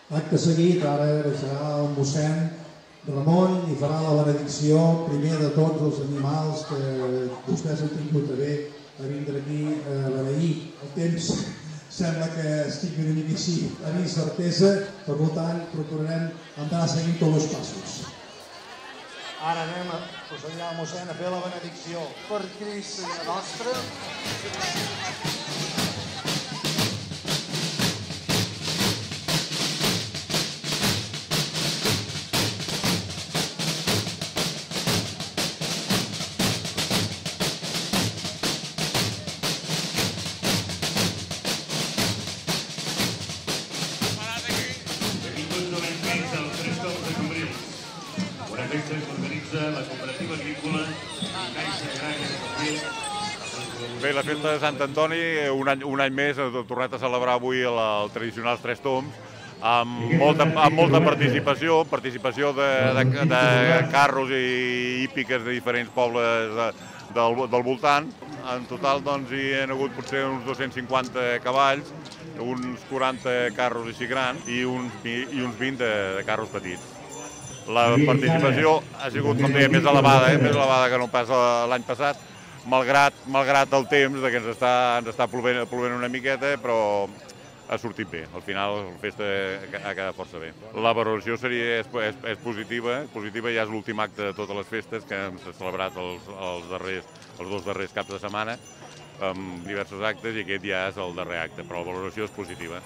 Acte seguit, ara serà el mossèn Ramon i farà la benedicció primer de tots els animals que vostès han tingut a bé a vindre aquí a beneir. El temps sembla que estigui una mica així en incertesa, per tant procurarem anar seguint tots els passos. Ara anem a procedir al mossèn a fer la benedicció. Per Crist Senyor nostre. Festa que organitza la cooperativa agrícola i Caixa Agrària de Cabrils. Bé, la festa de Sant Antoni, un any més, ha tornat a celebrar avui el tradicional Tres Tombs, amb molta participació de carros i hípiques de diferents pobles del voltant. En total hi ha hagut potser uns 250 cavalls, uns 40 carros així grans i uns 20 de carros petits. La participació ha sigut, com deia, més elevada que no pas l'any passat, malgrat el temps que ens està plovent una miqueta, però ha sortit bé. Al final la festa ha quedat força bé. La valoració és positiva, ja és l'últim acte de totes les festes que hem celebrat els dos darrers caps de setmana, amb diversos actes, i aquest ja és el darrer acte, però la valoració és positiva.